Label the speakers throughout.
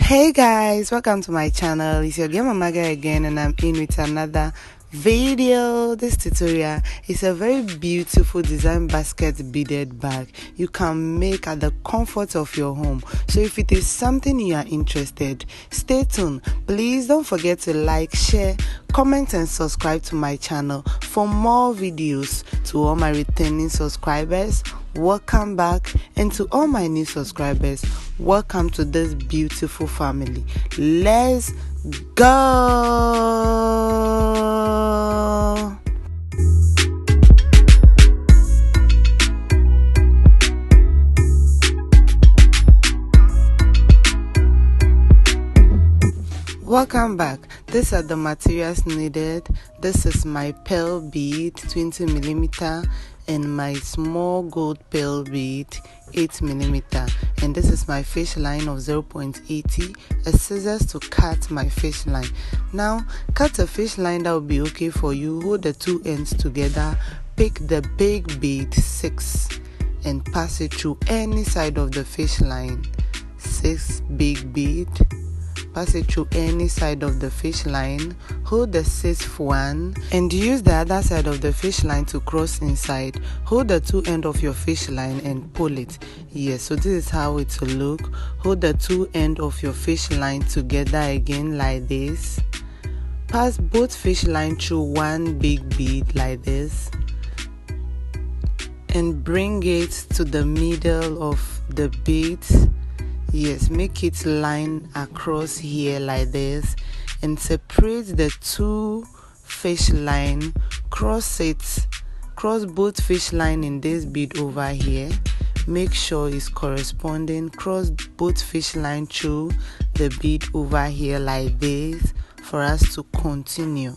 Speaker 1: Hey guys, welcome to my channel. It's your girl Mamaga again, and I'm in with another video. This tutorial is a very beautiful design basket beaded bag you can make at the comfort of your home. So if it is something you are interested, stay tuned. Please don't forget to like, share, comment and subscribe to my channel for more videos. To all my returning subscribers, welcome back, and to all my new subscribers, welcome to this beautiful family. Let's go. Welcome back. These are the materials needed. This is my pearl bead 20mm and my small gold pearl bead 8mm, and this is my fish line of 0.80, a scissors to cut my fish line. Now cut a fish line that will be okay for you. Hold the two ends together, pick the big bead 6 and pass it through any side of the fish line. 6 big bead, pass it through any side of the fish line. Hold the 6th one and use the other side of the fish line to cross inside. Hold the two end of your fish line and pull it. Yes, so this is how it will look. Hold the two end of your fish line together again like this. Pass both fish line through one big bead like this and bring it to the middle of the beads. Yes, make it line across here like this and separate the two fish line. Cross both fish line in this bead over here. Make sure it's corresponding. Cross both fish line through the bead over here like this for us to continue.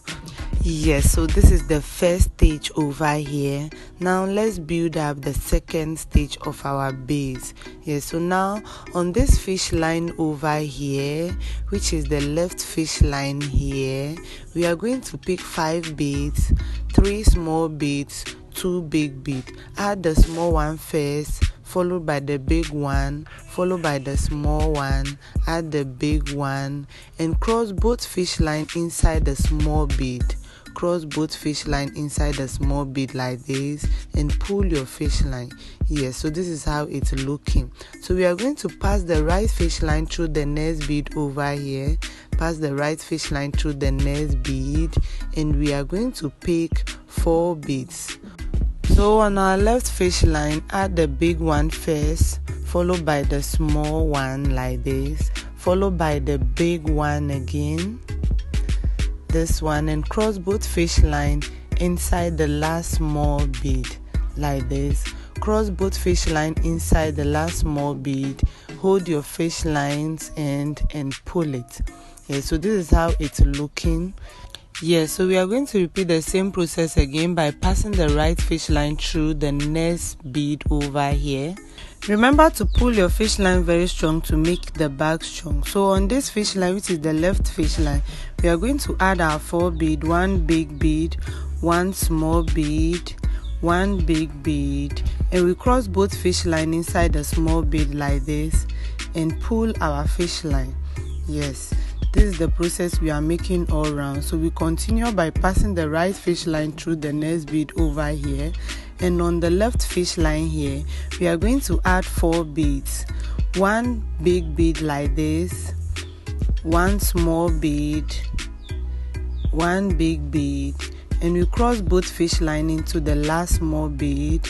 Speaker 1: Yes, so this is the first stage over here. Now let's build up the second stage of our base. Yes, so now on this fish line over here, which is the left fish line here, we are going to pick 5 beads, 3 small beads, 2 big beads. Add the small one first, followed by the big one, followed by the small one. Add the big one and cross both fish line inside the small bead. Cross both fish line inside the small bead like this and pull your fish line. Yes, so this is how it's looking. So we are going to pass the right fish line through the next bead over here. Pass the right fish line through the next bead and we are going to pick 4 beads. So on our left fish line, add the big one first, followed by the small one like this, followed by the big one again, this one, and cross both fish line inside the last small bead like this. Cross both fish line inside the last small bead. Hold your fish lines and pull it. Yeah, so this is how it's looking. Yeah, so we are going to repeat the same process again by passing the right fish line through the next bead over here. Remember to pull your fish line very strong to make the bag strong. So on this fish line, which is the left fish line, we are going to add our 4 bead, 1 big bead, 1 small bead, 1 big bead, and we cross both fish line inside the small bead like this and pull our fish line. Yes, this is the process we are making all around. So we continue by passing the right fish line through the next bead over here, and on the left fish line here we are going to add 4 beads, 1 big bead like this, 1 small bead, 1 big bead, and we cross both fish line into the last small bead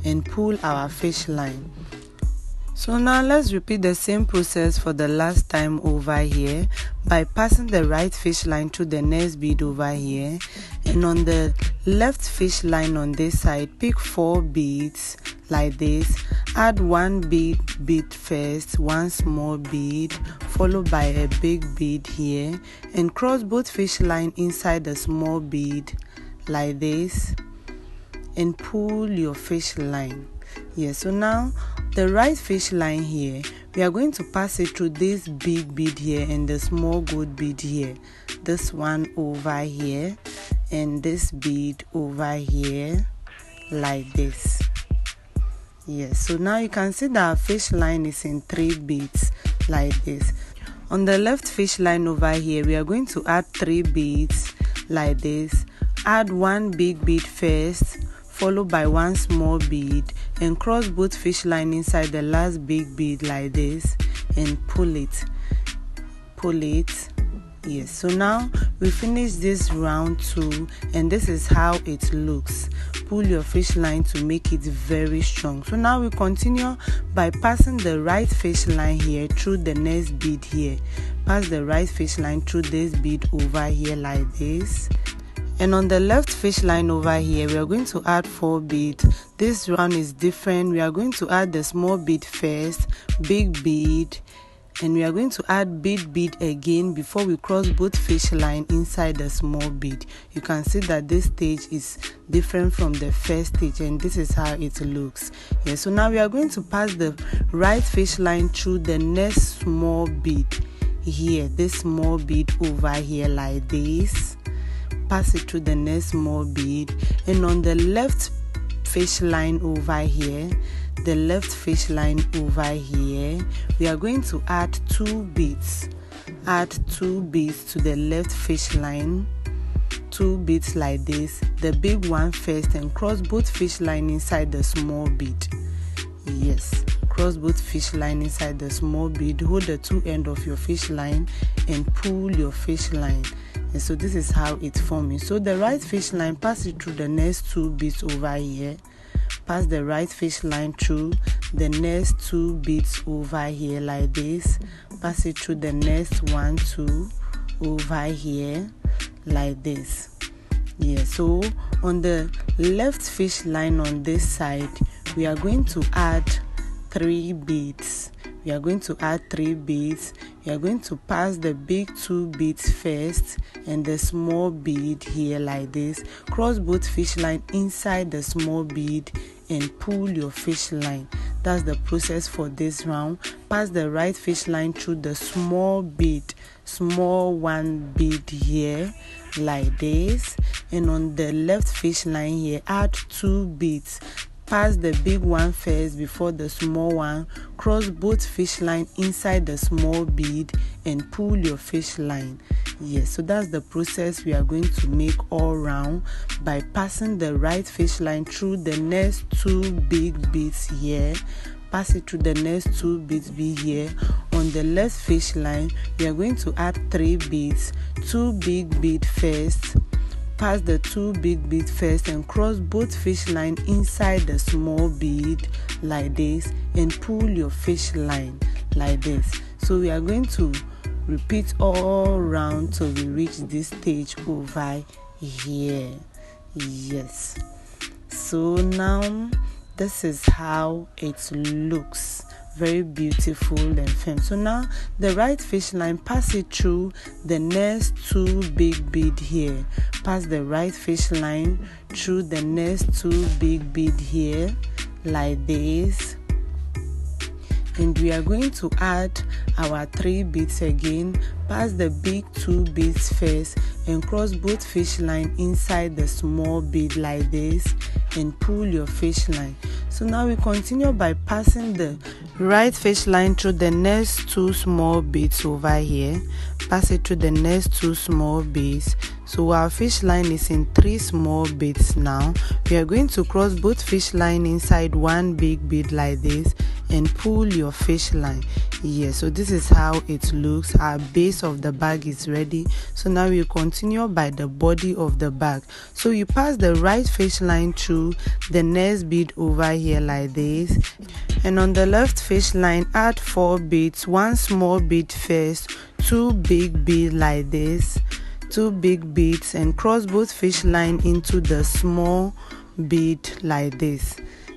Speaker 1: and pull our fish line. So now let's repeat the same process for the last time over here by passing the right fish line through the next bead over here, and on the left fish line on this side, pick 4 beads like this. Add 1 big bead first, 1 small bead, followed by a big bead here, and cross both fish line inside the small bead like this and pull your fish line. Yes, so now the right fish line here, we are going to pass it through this big bead here and the small gold bead here, this one over here and this bead over here like this. Yes, so now you can see that our fish line is in 3 beads like this. On the left fish line over here, we are going to add 3 beads like this. Add 1 big bead first, followed by 1 small bead, and cross both fish line inside the last big bead like this, and pull it. Yes, so now we finish this round 2, and this is how it looks. Pull your fish line to make it very strong. So now we continue by passing the right fish line here through the next bead here. Pass the right fish line through this bead over here like this. And on the left fish line over here, we are going to add 4 beads. This round is different. We are going to add the small bead first, big bead, and we are going to add big bead again before we cross both fish line inside the small bead. You can see that this stage is different from the first stage, and this is how it looks. Yeah, so now we are going to pass the right fish line through the next small bead here, this small bead over here like this. Pass it through the next small bead, and on the left fish line over here, the left fish line over here, we are going to add 2 beads. Add 2 beads to the left fish line, 2 beads like this, the big one first, and cross both fish line inside the small bead. Yes, cross both fish line inside the small bead, hold the 2 ends of your fish line and pull your fish line. And so this is how it's forming. So the right fish line, pass it through the next 2 beads over here. Pass the right fish line through the next 2 beads over here like this. Pass it through the next 1, 2 over here like this. Yeah, so on the left fish line on this side, we are going to add 3 beads. We are going to add 3 beads. We are going to pass the big 2 beads first and the small bead here like this. Cross both fish line inside the small bead and pull your fish line. That's the process for this round. Pass the right fish line through the small bead, small 1 bead here like this, and on the left fish line here, add 2 beads. Pass the big one first before the small one. Cross both fish line inside the small bead and pull your fish line. Yes, so that's the process we are going to make all round by passing the right fish line through the next 2 big beads here. Pass it through the next 2 beads here. On the left fish line, we are going to add 3 beads, 2 big bead first. Pass the 2 big beads first and cross both fish line inside the small bead like this and pull your fish line like this. So we are going to repeat all round till we reach this stage over here. Yes. So now this is how it looks. Very beautiful and firm. So now the right fish line, pass it through the next 2 big bead here. Pass the right fish line through the next 2 big bead here like this, and we are going to add our 3 beads again. Pass the big 2 beads first and cross both fish line inside the small bead like this and pull your fish line. So now we continue by passing the right fish line through the next 2 small beads over here. Pass it through the next 2 small beads. So our fish line is in 3 small beads now. We are going to cross both fish line inside 1 big bead like this and pull your fish line. Yes, so this is how it looks. Our base of the bag is ready. So now we continue by the body of the bag. So you pass the right fish line through the next bead over here like this, and on the left fish line add 4 beads, 1 small bead first, 2 big bead like this, 2 big beads, and cross both fish line into the small bead like this.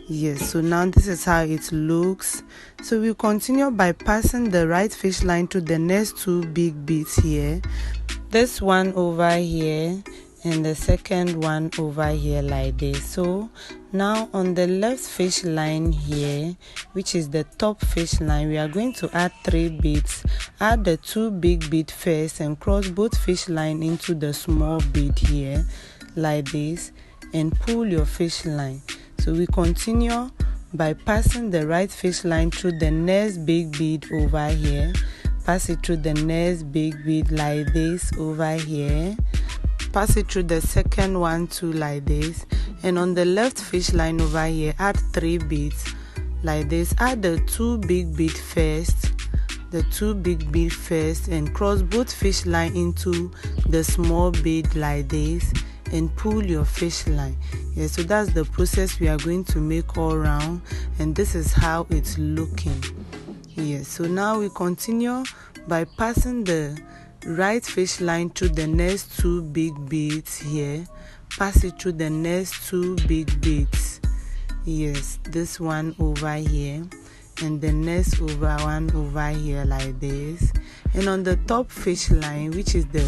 Speaker 1: Yes, so now this is how it looks. So we continue by passing the right fish line to the next 2 big beads here. This one over here and the second one over here like this. So now on the left fish line here, which is the top fish line, we are going to add 3 beads. Add the 2 big bead first and cross both fish line into the small bead here like this and pull your fish line. So we continue by passing the right fish line through the next big bead over here. pass it through the next big bead like this over here. Pass it through the second one too like this, and on the left fish line over here add 3 beads like this. Add the 2 big bead first, and cross both fish line into the small bead like this and pull your fish line. Yeah, so that's the process we are going to make all around, and this is how it's looking. Yeah, so now we continue by passing the right fish line through the next 2 big beads here. Pass it through the next 2 big beads. Yes, this one over here and the next one over here like this. And on the top fish line, which is the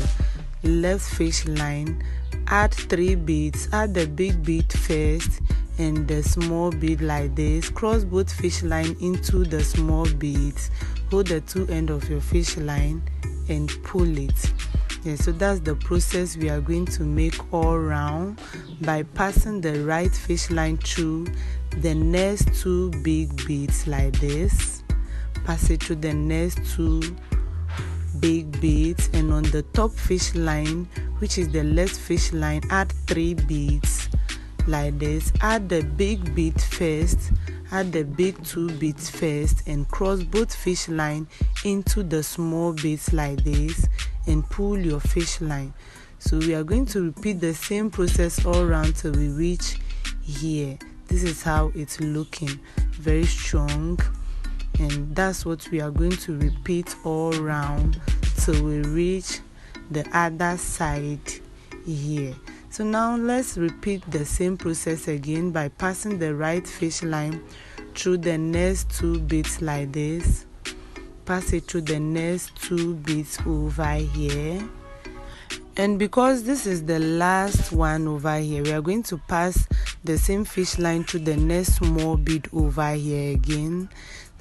Speaker 1: left fish line, add 3 beads. Add the big bead first and the small bead like this. Cross both fish line into the small beads. Hold the 2 ends of your fish line and pull it. Yeah, so that's the process we are going to make all round by passing the right fish line through the next 2 big beads like this. Pass it through the next 2 big beads, and on the top fish line, which is the left fish line, add 3 beads like this. Add the big bead first, add the big 2 beads first, and cross both fish line into the small beads like this and pull your fish line. So we are going to repeat the same process all around till we reach here. This is how it's looking, very strong, and that's what we are going to repeat all around till we reach the other side here. So now let's repeat the same process again by passing the right fish line through the next 2 beads like this. Pass it through the next 2 beads over here, and because this is the last one over here, we are going to pass the same fish line through the next small bead over here again.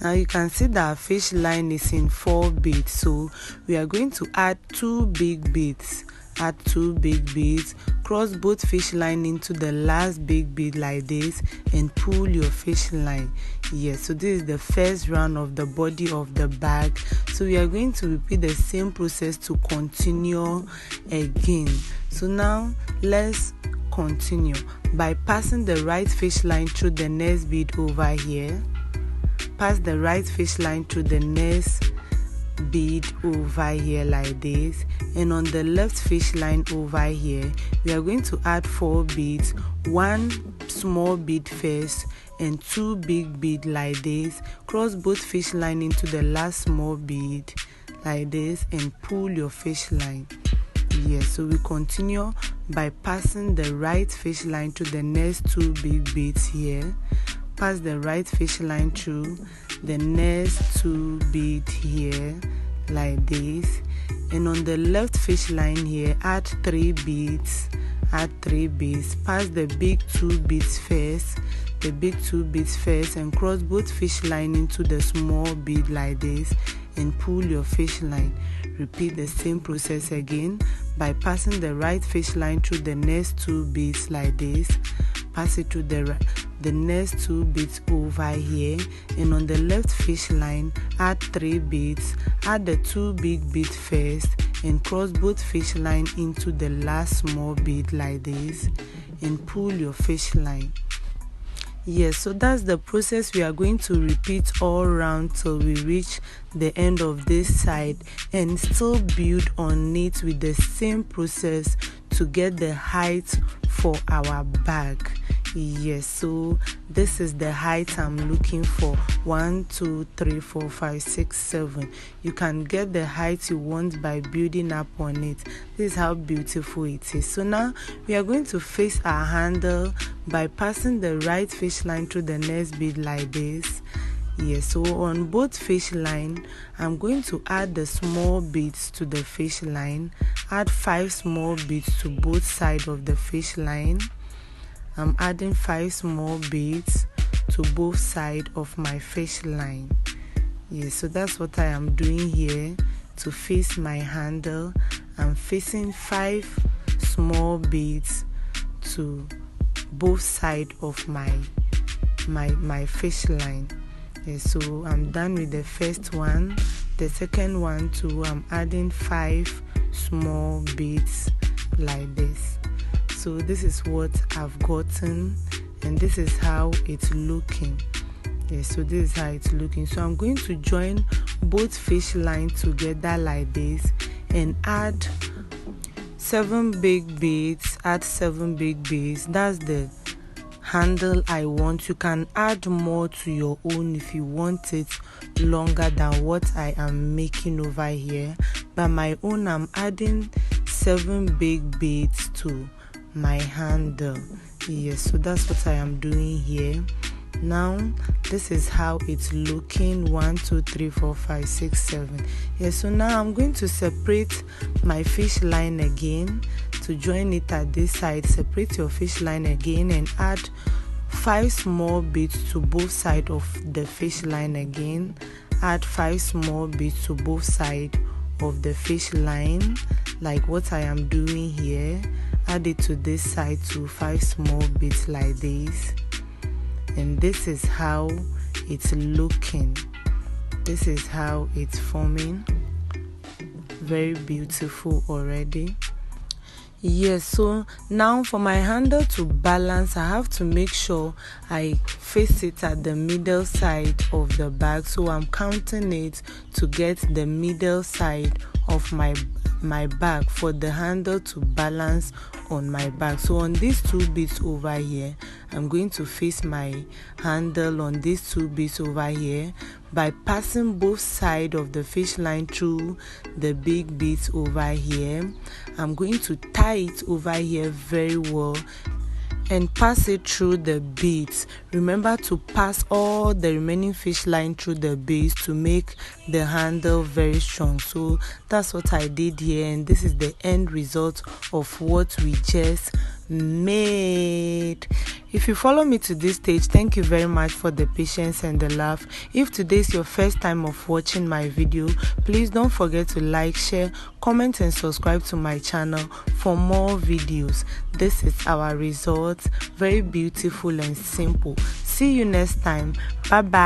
Speaker 1: Now you can see that our fish line is in 4 beads, so we are going to add 2 big beads. Add 2 big beads, cross both fish line into the last big bead like this and pull your fish line. Yes, so this is the first round of the body of the bag. So we are going to repeat the same process to continue again. So now let's continue by passing the right fish line through the next bead over here. Pass the right fish line through the next bead over here like this, and on the left fish line over here we are going to add 4 beads, 1 small bead first and 2 big bead like this. Cross both fish line into the last small bead like this and pull your fish line. Yes, so we continue by passing the right fish line to the next 2 big beads here. Pass the right fish line through the next 2 bead here like this, and on the left fish line here add 3 beads. Pass the big 2 beads first, and cross both fish line into the small bead like this and pull your fish line. Repeat the same process again by passing the right fish line through the next 2 beads like this. Pass it through the next 2 beads over here, and on the left fish line add 3 beads. Add the 2 big beads first and cross both fish line into the last small bead like this and pull your fish line. Yes, so that's the process we are going to repeat all around till we reach the end of this side, and still build on it with the same process to get the height for our bag. Yes, so this is the height I'm looking for. 1, 2, 3, 4, 5, 6, 7. You can get the height you want by building up on it. This is how beautiful it is. So now we are going to face our handle by passing the right fish line through the next bead like this. Yes, so on both fish line I'm going to add the small beads to the fish line. Add 5 small beads to both sides of the fish line. I'm adding 5 small beads to both sides of my fish line. Yes, so that's what I am doing here to face my handle. I'm facing 5 small beads to both sides of my fish line. So I'm done with the first one. The second one too, I'm adding 5 small beads like this. So this is what I've gotten, and this is how it's looking. So this is how it's looking. So I'm going to join both fish lines together like this and add 7 big beads. Add 7 big beads. That's the handle I want. You can add more to your own if you want it longer than what I am making over here, but my own, I'm adding 7 big beads to my handle. Yes, so that's what I am doing here. Now this is how it's looking. 1 2 3 4 5 6 7. So now I'm going to separate my fish line again to join it at this side. Separate your fish line again and add 5 small beads to both sides of the fish line again. Add 5 small beads to both sides of the fish line, like what I am doing here. Add it to this side to 5 small beads like this. And this is how it's looking. This is how it's forming. Very beautiful already. Yes, so now for my handle to balance, I have to make sure I face it at the middle side of the bag. So I'm counting it to get the middle side of my bag for the handle to balance on my bag. So on these 2 beads over here, I'm going to face my handle on these 2 beads over here by passing both sides of the fish line through the big beads over here. I'm going to tie it over here very well and pass it through the beads. Remember to pass all the remaining fish line through the beads to make the handle very strong. So that's what I did here, and this is the end result of what we just made. If you follow me to this stage, thank you very much for the patience and the love. If today is your first time of watching my video, please don't forget to like, share, comment and subscribe to my channel for more videos. This is our result. Very beautiful and simple. See you next time. Bye bye.